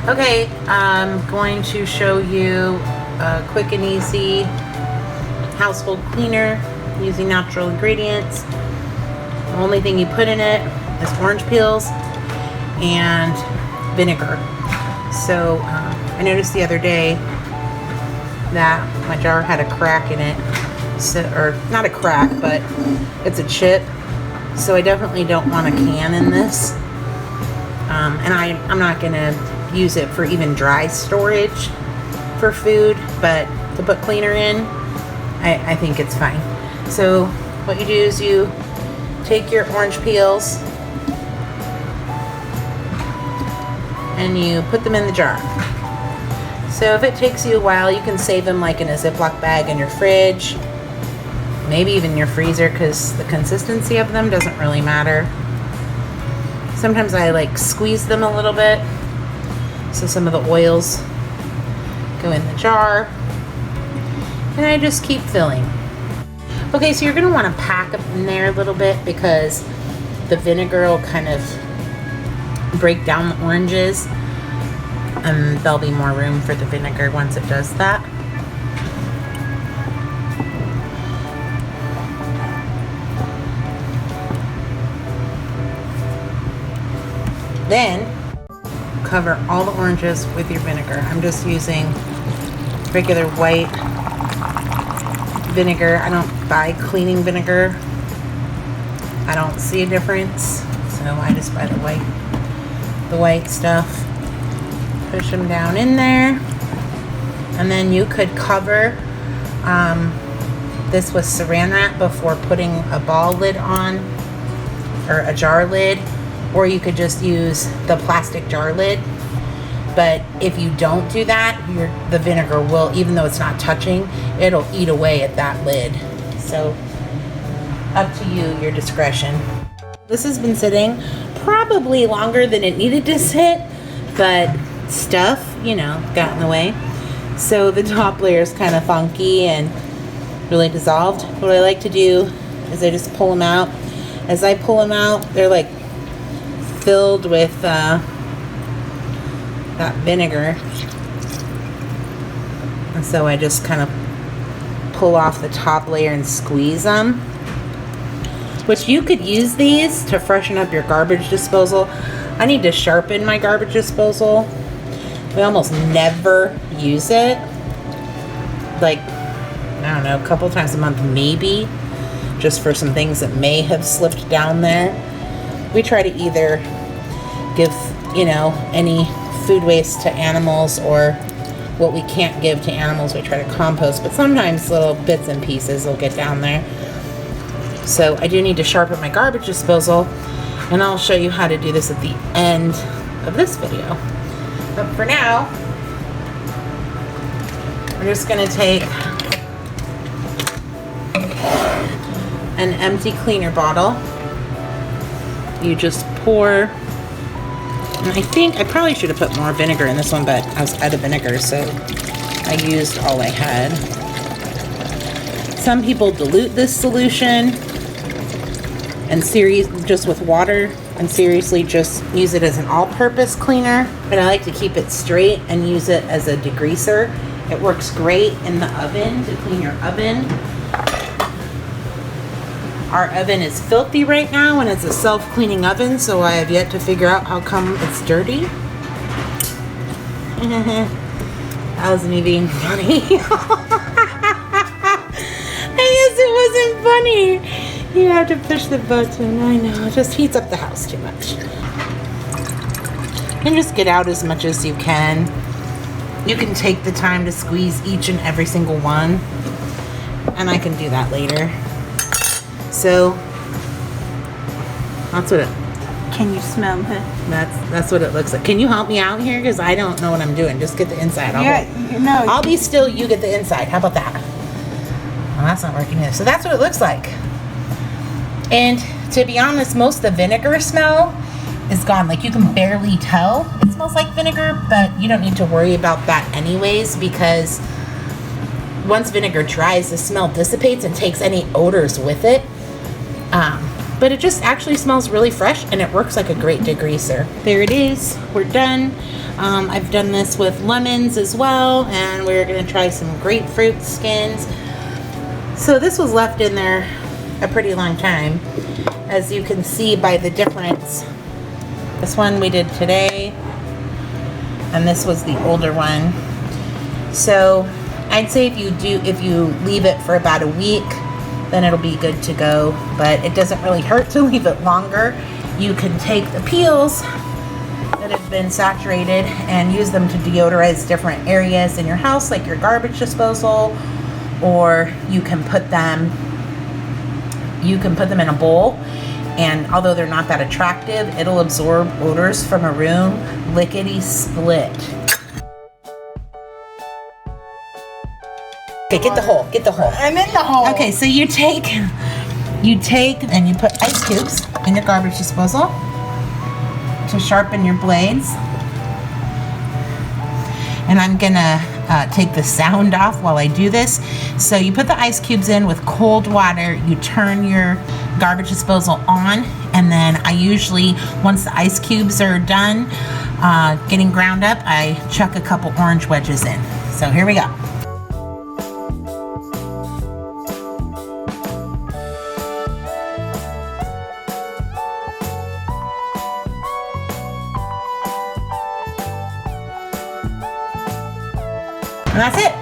Okay, I'm going to show you a quick and easy household cleaner using natural ingredients. The only thing you put in it is orange peels and vinegar. So I noticed the other day that my jar had a crack in it, or not a crack, but it's a chip. So I definitely don't want a can in this, and I'm not gonna use it for even dry storage for food, but to put cleaner in, I think it's fine. So what you do is you take your orange peels and you put them in the jar. So if it takes you a while, you can save them like in a Ziploc bag in your fridge, maybe even your freezer, because the consistency of them doesn't really matter. Sometimes I like squeeze them a little bit so some of the oils go in the jar, and I just keep filling. Okay, so you're going to want to pack them in there a little bit because the vinegar will kind of break down the oranges, and there'll be more room for the vinegar once it does that. Then cover all the oranges with your vinegar. I'm just using regular white vinegar. I don't buy cleaning vinegar. I don't see a difference, so I just buy the white stuff. Push them down in there, and then you could cover this with saran wrap before putting a ball lid on, or a jar lid, or you could just use the plastic jar lid. But if you don't do that, the vinegar will, even though it's not touching, it'll eat away at that lid. So up to you, your discretion. This has been sitting probably longer than it needed to sit, but stuff, got in the way. So the top layer is kind of funky and really dissolved. What I like to do is I just pull them out. As I pull them out, they're like filled with that vinegar, and so I just kind of pull off the top layer and squeeze them. Which you could use these to freshen up your garbage disposal. I need to sharpen my garbage disposal. We almost never use it. Like, I don't know, a couple times a month maybe, just for some things that may have slipped down there. We try to either give, any food waste to animals, or what we can't give to animals we try to compost, but sometimes little bits and pieces will get down there. So I do need to sharpen my garbage disposal, and I'll show you how to do this at the end of this video. But for now, we're just going to take an empty cleaner bottle. You just pour, and I think I probably should have put more vinegar in this one, but I was out of vinegar, so I used all I had. Some people dilute this solution and just with water, and seriously just use it as an all-purpose cleaner, but I like to keep it straight and use it as a degreaser. It works great in the oven to clean your oven. Our oven is filthy right now, and it's a self-cleaning oven, so I have yet to figure out how come it's dirty. That wasn't even funny. I guess it wasn't funny. You have to push the button. I know, it just heats up the house too much. And just get out as much as you can. You can take the time to squeeze each and every single one, and I can do that later. So that's what it. Can you smell it? That's what it looks like. Can you help me out here? Because I don't know what I'm doing. Just get the inside. I'll be still. You get the inside. How about that? Well, that's not working either. So that's what it looks like. And to be honest, most of the vinegar smell is gone. Like, you can barely tell it smells like vinegar, but you don't need to worry about that anyways, because once vinegar dries, the smell dissipates and takes any odors with it. But it just actually smells really fresh, and it works like a great degreaser. There it is. We're done. I've done this with lemons as well, and we're gonna try some grapefruit skins. So this was left in there a pretty long time, as you can see by the difference. This one we did today, and this was the older one. So I'd say if you leave it for about a week, then it'll be good to go, but it doesn't really hurt to leave it longer. You can take the peels that have been saturated and use them to deodorize different areas in your house, like your garbage disposal, or you can put them in a bowl, and although they're not that attractive, it'll absorb odors from a room lickety split. Okay, get the hole, get the hole. I'm in the hole. Okay, so you take and you put ice cubes in your garbage disposal to sharpen your blades. And I'm gonna take the sound off while I do this. So you put the ice cubes in with cold water, you turn your garbage disposal on, and then I usually, once the ice cubes are done getting ground up, I chuck a couple orange wedges in. So here we go. And that's it.